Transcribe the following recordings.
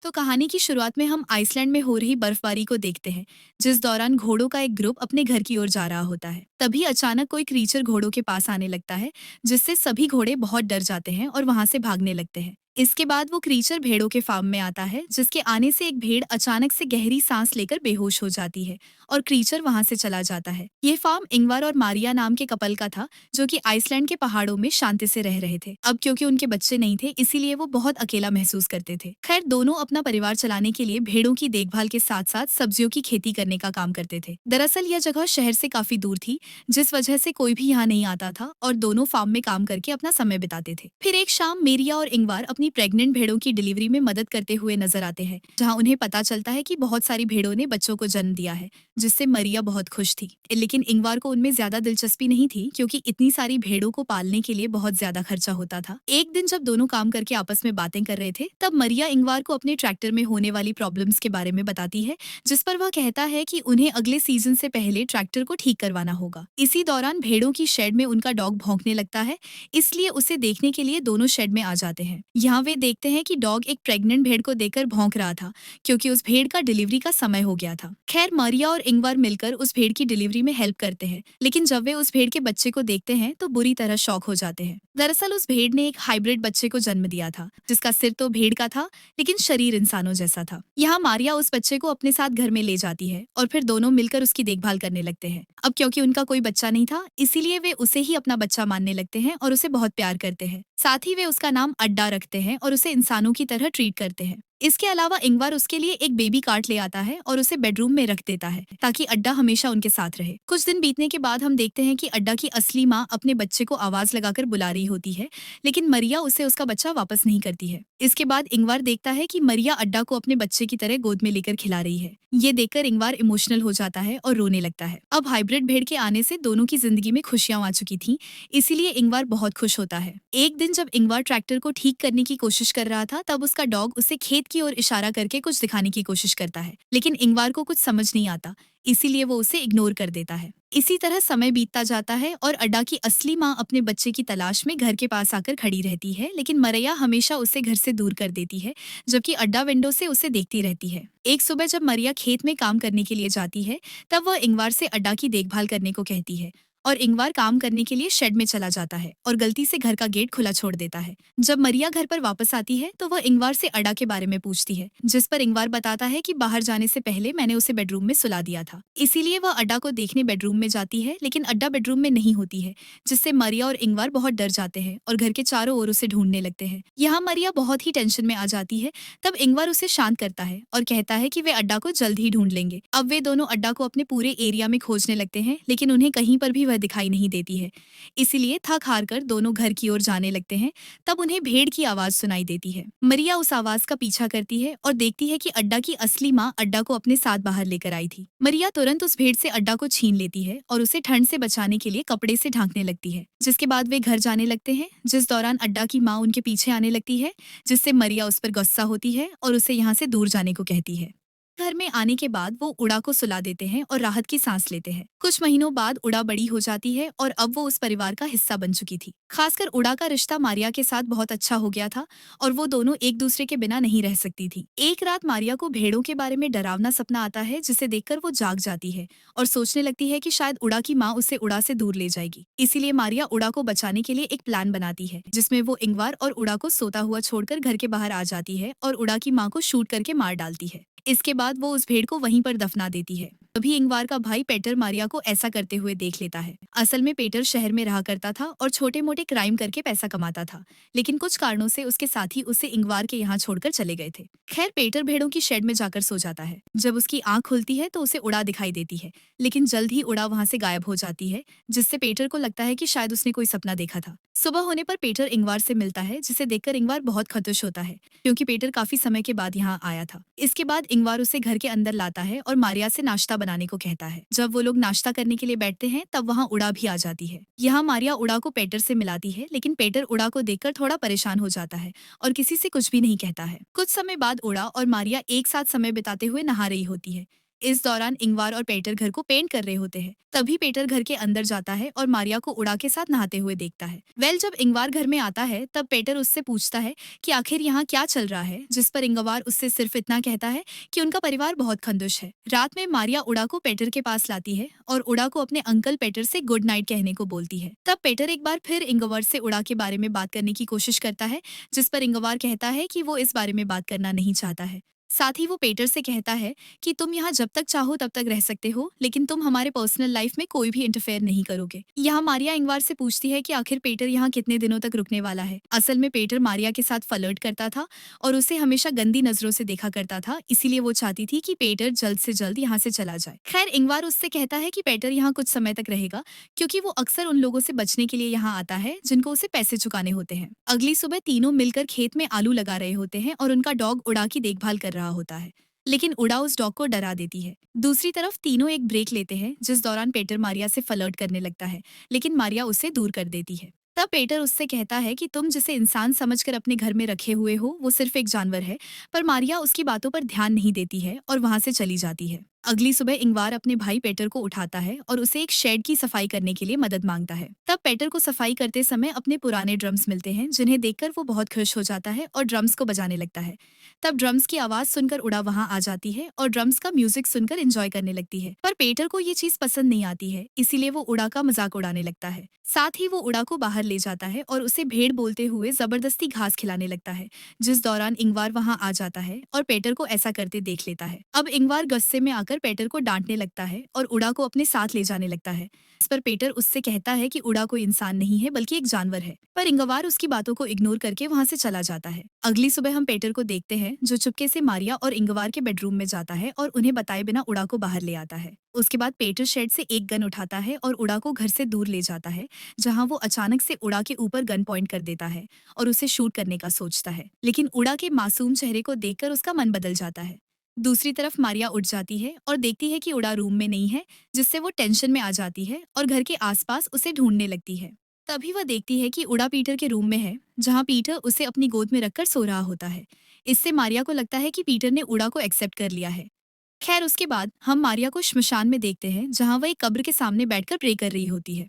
तो कहानी की शुरुआत में हम आइसलैंड में हो रही बर्फबारी को देखते हैं, जिस दौरान घोड़ों का एक ग्रुप अपने घर की ओर जा रहा होता है। तभी अचानक कोई क्रीचर घोड़ों के पास आने लगता है, जिससे सभी घोड़े बहुत डर जाते हैं और वहां से भागने लगते हैं। इसके बाद वो क्रीचर भेड़ों के फार्म में आता है, जिसके आने से एक भेड़ अचानक से गहरी सांस लेकर बेहोश हो जाती है और क्रीचर वहां से चला जाता है। ये फार्म इंगवार और मारिया नाम के कपल का था, जो कि आइसलैंड के पहाड़ों में शांति से रह रहे थे। अब क्योंकि उनके बच्चे नहीं थे, इसीलिए वो बहुत अकेला महसूस करते थे। खैर, दोनों अपना परिवार चलाने के लिए भेड़ों की देखभाल के साथ साथ सब्जियों की खेती करने का काम करते थे। दरअसल यह जगह शहर से काफी दूर थी, जिस वजह से कोई भी यहाँ नहीं आता था और दोनों फार्म में काम करके अपना समय बिताते थे। फिर एक शाम मेरिया और इंगवार अपनी प्रेग्नेंट भेड़ों की डिलीवरी में मदद करते हुए नजर आते हैं, जहाँ उन्हें पता चलता है कि बहुत सारी भेड़ों ने बच्चों को जन्म दिया है, जिससे मरिया बहुत खुश थी। लेकिन इंगवार को उनमें ज्यादा दिलचस्पी नहीं थी, क्योंकि इतनी सारी भेड़ों को पालने के लिए बहुत ज्यादा खर्चा होता था। एक दिन जब दोनों काम करके आपस में बातें कर रहे थे, तब मरिया इंगवार को अपने ट्रैक्टर में होने वाली प्रॉब्लम्स के बारे में बताती है, जिस पर वह कहता है कि उन्हें अगले सीजन से पहले ट्रैक्टर को ठीक करवाना होगा। इसी दौरान भेड़ों की शेड में उनका डॉग भौंकने लगता है, इसलिए उसे देखने के लिए दोनों शेड में आ जाते हैं। यहाँ वे देखते हैं कि डॉग एक प्रेग्नेंट भेड़ को देखकर भौंक रहा था, क्योंकि उस भेड़ का डिलीवरी का समय हो गया था। खैर, मरिया और इंगवार मिलकर उस भेड़ की डिलीवरी में हेल्प करते हैं, लेकिन जब वे उस भेड़ के बच्चे को देखते हैं तो बुरी तरह शॉक हो जाते हैं। दरअसल उस भेड़ ने एक हाइब्रिड बच्चे को जन्म दिया था, जिसका सिर तो भेड़ का था, लेकिन शरीर इंसानों जैसा था। यहाँ मारिया उस बच्चे को अपने साथ घर में ले जाती है और फिर दोनों मिलकर उसकी देखभाल करने लगते हैं। अब क्योंकि उनका कोई बच्चा नहीं था, इसीलिए वे उसे ही अपना बच्चा मानने लगते हैं और उसे बहुत प्यार करते हैं। साथ ही वे उसका नाम अड्डा रखते हैं और उसे इंसानों की तरह ट्रीट करते हैं। इसके अलावा इंगवार उसके लिए एक बेबी कार्ट ले आता है और उसे बेडरूम में रख देता है, ताकि अड्डा हमेशा उनके साथ रहे। कुछ दिन बीतने के बाद हम देखते हैं कि अड्डा की असली माँ अपने बच्चे को आवाज लगाकर बुला रही होती है, लेकिन मरिया उसे उसका बच्चा वापस नहीं करती है। इसके बाद इंगवार देखता है कि मरिया अड्डा को अपने बच्चे की तरह गोद में लेकर खिला रही है। ये देखकर इंगवार इमोशनल हो जाता है और रोने लगता है। अब हाइब्रिड भेड़ के आने से दोनों की जिंदगी में खुशियां आ चुकी थी, इसीलिए इंगवार बहुत खुश होता है। एक दिन जब इंगवार ट्रैक्टर को ठीक करने की कोशिश कर रहा था, तब उसका डॉग उसे खेत की ओर इशारा करके कुछ दिखाने की कोशिश करता है, लेकिन इंगवार को कुछ समझ नहीं आता, इसीलिए वो उसे इग्नोर कर देता है। इसी तरह समय बीतता जाता है और अड्डा की असली माँ अपने बच्चे की तलाश में घर के पास आकर खड़ी रहती है, लेकिन मरिया हमेशा उसे घर से दूर कर देती है, जबकि अड्डा विंडो से उसे देखती रहती है। एक सुबह जब मरिया खेत में काम करने के लिए जाती है, तब वह इंगवार से अड्डा की देखभाल करने को कहती है और इंगवार काम करने के लिए शेड में चला जाता है और गलती से घर का गेट खुला छोड़ देता है। जब मरिया घर पर वापस आती है, तो वह इंगवार से अड्डा के बारे में पूछती है, जिस पर इंगवार बताता है कि बाहर जाने से पहले मैंने उसे बेडरूम में सुला दिया था। इसीलिए वह अड्डा को देखने बेडरूम में जाती है, लेकिन अड्डा बेडरूम में नहीं होती है, जिससे मरिया और इंगवार बहुत डर जाते हैं और घर के चारों ओर उसे ढूंढने लगते हैं। यहाँ मरिया बहुत ही टेंशन में आ जाती है। तब इंगवार उसे शांत करता है और कहता है कि वे अड्डा को जल्द ही ढूंढ लेंगे। अब वे दोनों अड्डा को अपने पूरे एरिया में खोजने लगते हैं, लेकिन उन्हें कहीं पर भी वह दिखाई नहीं देती है। इसीलिए थक हार कर दोनों घर की ओर जाने लगते हैं। तब उन्हें भेड़ की आवाज सुनाई देती है। मरिया उस आवाज का पीछा करती है और देखती है कि अड्डा की असली माँ अड्डा को अपने साथ बाहर लेकर आई थी। मरिया तुरंत उस भेड़ से अड्डा को छीन लेती है और उसे ठंड से बचाने के लिए कपड़े से ढांकने लगती है। जिसके बाद वे घर जाने लगते हैं, जिस दौरान अड्डा की माँ उनके पीछे आने लगती है, जिससे मरिया उस पर गुस्सा होती है और उसे यहाँ से दूर जाने को कहती है। घर में आने के बाद वो उड़ा को सुला देते हैं और राहत की सांस लेते हैं। कुछ महीनों बाद उड़ा बड़ी हो जाती है और अब वो उस परिवार का हिस्सा बन चुकी थी। खासकर उड़ा का रिश्ता मारिया के साथ बहुत अच्छा हो गया था और वो दोनों एक दूसरे के बिना नहीं रह सकती थी। एक रात मारिया को भेड़ों के बारे में डरावना सपना आता है, जिसे देखकर वो जाग जाती है और सोचने लगती है कि शायद उड़ा की माँ उसे उड़ा से दूर ले जाएगी। इसीलिए मारिया उड़ा को बचाने के लिए एक प्लान बनाती है, जिसमें वो इंगवार और उड़ा को सोता हुआ छोड़कर घर के बाहर आ जाती है और उड़ा की माँ को शूट करके मार डालती है। इसके बाद वो उस भेड़ को वहीं पर दफना देती है। तभी इंगवार का भाई पेटर मारिया को ऐसा करते हुए देख लेता है। असल में पेटर शहर में रहा करता था और छोटे मोटे क्राइम करके पैसा कमाता था, लेकिन कुछ कारणों से उसके साथी उसे इंगवार के यहाँ छोड़कर चले गए थे। खैर, पेटर भेड़ों की शेड में जाकर सो जाता है। जब उसकी आंख खुलती है तो उसे उड़ा दिखाई देती है, लेकिन जल्द ही उड़ा वहाँ से गायब हो जाती है, जिससे पेटर को लगता है कि शायद उसने कोई सपना देखा था। सुबह होने पर पेटर इंगवार से मिलता है, जिसे देखकर इंगवार बहुत खुश होता है, क्योंकि पेटर काफी समय के बाद यहाँ आया था। इसके बाद इंगवार उसे घर के अंदर लाता है और मारिया से नाश्ता बनाने को कहता है। जब वो लोग नाश्ता करने के लिए बैठते हैं, तब वहाँ उड़ा भी आ जाती है। यहाँ मारिया उड़ा को पेटर से मिलाती है, लेकिन पेटर उड़ा को देखकर थोड़ा परेशान हो जाता है और किसी से कुछ भी नहीं कहता है। कुछ समय बाद उड़ा और मारिया एक साथ समय बिताते हुए नहा रही होती है। इस दौरान इंगवार और पेटर घर को पेंट कर रहे होते हैं। तभी पेटर घर के अंदर जाता है और मारिया को उड़ा के साथ नहाते हुए देखता है। जब इंगवार घर में आता है तब पेटर उससे पूछता है कि आखिर यहाँ क्या चल रहा है, जिस पर इंगवार उससे सिर्फ इतना कहता है कि उनका परिवार बहुत खंदुश है। रात में मारिया उड़ा को पेटर के पास लाती है और उड़ा को अपने अंकल पेटर से गुड नाइट कहने को बोलती है। तब पेटर एक बार फिर इंगवार से उड़ा के बारे में बात करने की कोशिश करता है, जिस पर इंगवार कहता है कि वो इस बारे में बात करना नहीं चाहता है। साथ ही वो पेटर से कहता है कि तुम यहाँ जब तक चाहो तब तक रह सकते हो, लेकिन तुम हमारे पर्सनल लाइफ में कोई भी इंटरफेयर नहीं करोगे। यहाँ मारिया इंगवार से पूछती है कि आखिर पेटर यहाँ कितने दिनों तक रुकने वाला है। असल में पेटर मारिया के साथ फ्लर्ट करता था और उसे हमेशा गंदी नजरों से देखा करता था, इसीलिए वो चाहती थी कि पेटर जल्द से जल्द यहाँ से चला जाए। खैर, इंगवार उससे कहता है कि पेटर यहाँ कुछ समय तक रहेगा, क्योंकि वो अक्सर उन लोगों से बचने के लिए यहाँ आता है जिनको उसे पैसे चुकाने होते हैं। अगली सुबह तीनों मिलकर खेत में आलू लगा रहे होते हैं और उनका डॉग उड़ा की देखभाल कर रहा होता है, लेकिन उड़ा उस डॉग को डरा देती है। दूसरी तरफ तीनों एक ब्रेक लेते हैं, जिस दौरान पेटर मारिया से फ्लर्ट करने लगता है, लेकिन मारिया उसे दूर कर देती है। तब पेटर उससे कहता है कि तुम जिसे इंसान समझकर अपने घर में रखे हुए हो वो सिर्फ एक जानवर है, पर मारिया उसकी बातों पर ध्यान नहीं देती है और वहां से चली जाती है। अगली सुबह इंगवार अपने भाई पेटर को उठाता है और उसे एक शेड की सफाई करने के लिए मदद मांगता है। तब पेटर को सफाई करते समय अपने पुराने ड्रम्स मिलते हैं, जिन्हें देखकर वो बहुत खुश हो जाता है और ड्रम्स को बजाने लगता है। तब ड्रम्स की आवाज सुनकर उड़ा वहां आ जाती है और ड्रम्स का म्यूजिक सुनकर एंजॉय करने लगती है। पर पेटर को ये चीज पसंद नहीं आती है, इसीलिए वो उड़ा का मजाक उड़ाने लगता है। साथ ही वो उड़ा को बाहर ले जाता है और उसे भेड़ बोलते हुए जबरदस्ती घास खिलाने लगता है, जिस दौरान इंगवार वहां आ जाता है और पेटर को ऐसा करते देख लेता है। अब इंगवार गुस्से में आकर पेटर को डांटने लगता है और उड़ा को अपने साथ ले जाने लगता है। इस पर पेटर उससे कहता है कि उड़ा कोई इंसान नहीं है बल्कि एक जानवर है, पर इंगवार उसकी बातों को इग्नोर करके वहां से चला जाता है। अगली सुबह हम पेटर को देखते हैं, जो चुपके से मारिया और इंगवार के बेडरूम में जाता है और उन्हें बताए बिना उड़ा को बाहर ले आता है। उसके बाद पेटर शेड से एक गन उठाता है और उड़ा को घर से दूर ले जाता है, जहां वो अचानक से उड़ा के ऊपर गन पॉइंट कर देता है और उसे शूट करने का सोचता है, लेकिन उड़ा के मासूम चेहरे को देखकर उसका मन बदल जाता है। दूसरी तरफ मारिया उठ जाती है और देखती है कि उड़ा रूम में नहीं है, जिससे वो टेंशन में आ जाती है और घर के आसपास उसे ढूंढने लगती है। तभी वह देखती है कि उड़ा पीटर के रूम में है, जहां पीटर उसे अपनी गोद में रखकर सो रहा होता है। इससे मारिया को लगता है कि पीटर ने उड़ा को एक्सेप्ट कर लिया है। खैर, उसके बाद हम मारिया को श्मशान में देखते हैं, जहां वह एक कब्र के सामने बैठकर प्रे कर रही होती है।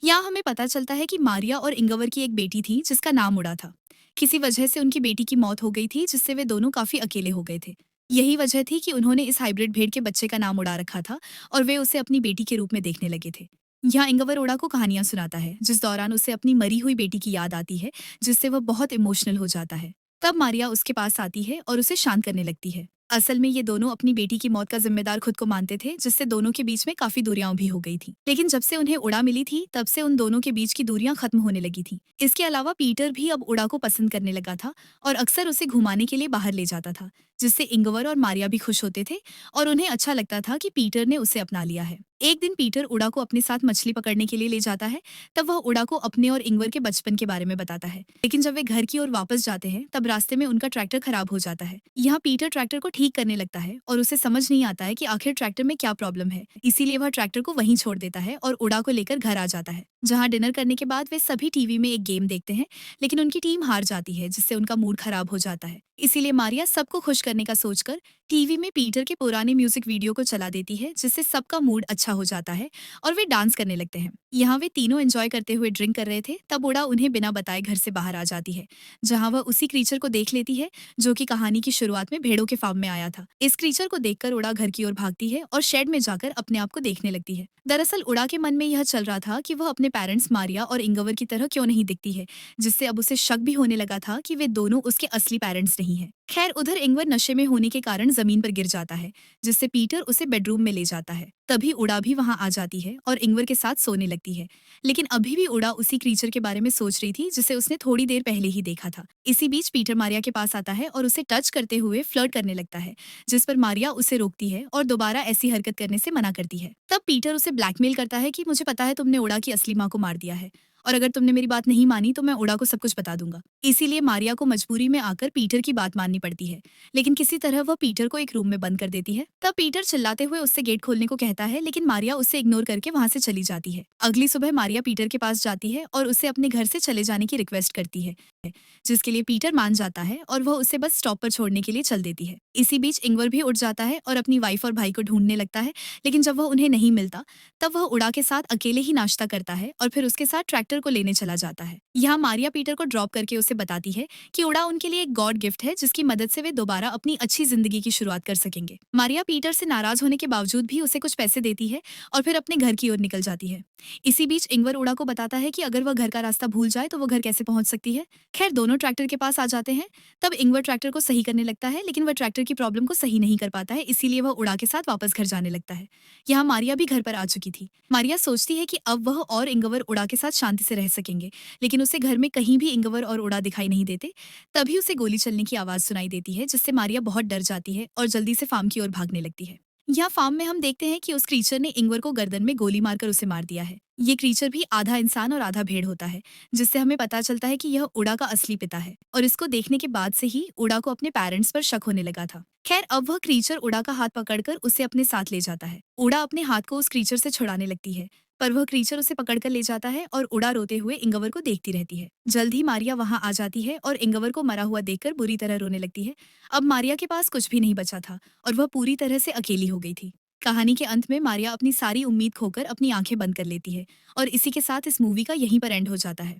यहाँ हमें पता चलता है कि मारिया और इंगवर की एक बेटी थी जिसका नाम उड़ा था। किसी वजह से उनकी बेटी की मौत हो गई थी, जिससे वे दोनों काफी अकेले हो गए थे। यही वजह थी कि उन्होंने इस हाइब्रिड भेड़ के बच्चे का नाम उड़ा रखा था और वे उसे अपनी बेटी के रूप में देखने लगे थे। यहाँ इंगवर उड़ा को कहानियां सुनाता है, जिस दौरान उसे अपनी मरी हुई बेटी की याद आती है, जिससे वह बहुत इमोशनल हो जाता है। तब मारिया उसके पास आती है और उसे शांत करने लगती है। असल में ये दोनों अपनी बेटी की मौत का जिम्मेदार खुद को मानते थे, जिससे दोनों के बीच में काफी दूरियां भी हो गई थी। लेकिन जब से उन्हें उड़ा मिली थी, तब से उन दोनों के बीच की दूरियां खत्म होने लगी थी। इसके अलावा पीटर भी अब उड़ा को पसंद करने लगा था और अक्सर उसे घुमाने के लिए बाहर ले जाता था, जिससे इंगवर और मारिया भी खुश होते थे और उन्हें अच्छा लगता था कि पीटर ने उसे अपना लिया है। एक दिन पीटर उड़ा को अपने साथ मछली पकड़ने के लिए ले जाता है। तब वह उड़ा को अपने और इंगवर के बचपन के बारे में बताता है, लेकिन जब वे घर की ओर वापस जाते हैं तब रास्ते में उनका ट्रैक्टर खराब हो जाता है। यहाँ पीटर ट्रैक्टर को ठीक करने लगता है और उसे समझ नहीं आता है कि आखिर ट्रैक्टर में क्या प्रॉब्लम है, इसीलिए वह ट्रैक्टर को वहीं छोड़ देता है और उड़ा को लेकर घर आ जाता है। जहाँ डिनर करने के बाद वे सभी टीवी में एक गेम देखते हैं, लेकिन उनकी टीम हार जाती है, जिससे उनका मूड खराब हो जाता है। इसीलिए मारिया सबको खुश करने का सोचकर टीवी में पीटर के पुराने म्यूजिक वीडियो को चला देती है, जिससे सबका मूड अच्छा हो जाता है और वे डांस करने लगते हैं। यहाँ वे तीनों एंजॉय करते हुए ड्रिंक कर रहे थे, तब उड़ा उन्हें बिना बताए घर से बाहर आ जाती है, जहाँ वह उसी क्रीचर को देख लेती है जो कि कहानी की शुरुआत में भेड़ों के फार्म में आया था। इस क्रीचर को देखकर उड़ा घर की ओर भागती है और शेड में जाकर अपने आप को देखने लगती है। दरअसल उड़ा के मन में यह चल रहा था कि वह अपने पेरेंट्स मारिया और इंगवर की तरह क्यों नहीं दिखती है, जिससे अब उसे शक भी होने लगा था कि वे दोनों उसके असली पेरेंट्स नहीं है। खैर, उधर इंगवर नशे में होने के कारण जमीन पर गिर जाता है, जिससे पीटर उसे बेडरूम में ले जाता है। तभी उड़ा भी वहां आ जाती है और इंगवर के साथ सोने लगती है, लेकिन अभी भी उड़ा उसी क्रीचर के बारे में सोच रही थी जिसे उसने थोड़ी देर पहले ही देखा था। इसी बीच पीटर मारिया के पास आता है और उसे टच करते हुए फ्लर्ट करने लगता है, जिस पर मारिया उसे रोकती है और दोबारा ऐसी हरकत करने से मना करती है। तब पीटर उसे ब्लैकमेल करता है कि मुझे पता है तुमने उड़ा की असली माँ को मार दिया है और अगर तुमने मेरी बात नहीं मानी तो मैं उड़ा को सब कुछ बता दूंगा। इसीलिए मारिया को मजबूरी में आकर पीटर की बात माननी पड़ती है, लेकिन किसी तरह वह पीटर को एक रूम में बंद कर देती है। तब पीटर चिल्लाते हुए उससे गेट खोलने को कहता है, लेकिन मारिया उससे इग्नोर करके वहां से चली जाती है। अगली सुबह मारिया पीटर के पास जाती है और उसे अपने घर से चले जाने की रिक्वेस्ट करती है, जिसके लिए पीटर मान जाता है और वह उसे बस स्टॉप पर छोड़ने के लिए चल देती है। इसी बीच इंगवर भी उठ जाता है और अपनी वाइफ और भाई को ढूंढने लगता है, लेकिन जब वह उन्हें नहीं मिलता तब वह उड़ा के साथ अकेले ही नाश्ता करता है और फिर उसके साथ ट्रैक्टर को लेने चला जाता है। यहाँ मारिया पीटर को ड्रॉप करके उसे बताती है कि उड़ा उनके लिए एक गॉड गिफ्ट है, जिसकी मदद से वे दोबारा अपनी अच्छी जिंदगी की शुरुआत कर सकेंगे। मारिया पीटर से नाराज होने के बावजूद भी उसे कुछ पैसे देती है और फिर अपने घर की ओर निकल जाती है। इसी बीच इंगवर उड़ा को बताता है कि अगर वह घर का रास्ता भूल जाए तो वो घर कैसे पहुंच सकती है। खैर दोनों ट्रैक्टर के पास आ जाते हैं। तब इंगवर ट्रैक्टर को सही करने लगता है, लेकिन वह ट्रैक्टर की प्रॉब्लम को सही नहीं कर पाता है, इसीलिए वह उड़ा के साथ वापस घर जाने लगता है। यहाँ मारिया भी घर पर आ चुकी थी। मारिया सोचती है कि अब वह और इंगवर उड़ा के साथ शांति से रह सकेंगे, लेकिन उसे घर में कहीं भी इंगवर और उड़ा दिखाई नहीं देते। तभी उसे गोली चलने की आवाज सुनाई देती है, जिससे मारिया बहुत डर जाती है और जल्दी से फार्म की ओर भागने लगती है। यहाँ फार्म में हम देखते हैं कि उस क्रीचर ने इंगवर को गर्दन में गोली मारकर उसे मार दिया है। ये क्रीचर भी आधा इंसान और आधा भेड़ होता है, जिससे हमें पता चलता है कि यह उड़ा का असली पिता है और इसको देखने के बाद से ही उड़ा को अपने पेरेंट्स पर शक होने लगा था। खैर अब वह क्रीचर उड़ा का हाथ पकड़कर उसे अपने साथ ले जाता है। उड़ा अपने हाथ को उस क्रीचर से छुड़ाने लगती है, पर वह क्रीचर उसे पकड़कर ले जाता है और उड़ा रोते हुए इंगवर को देखती रहती है। जल्द ही मारिया वहां आ जाती है और इंगवर को मरा हुआ देखकर बुरी तरह रोने लगती है। अब मारिया के पास कुछ भी नहीं बचा था और वह पूरी तरह से अकेली हो गई थी। कहानी के अंत में मारिया अपनी सारी उम्मीद खोकर अपनी आंखें बंद कर लेती है और इसी के साथ इस मूवी का यहीं पर एंड हो जाता है।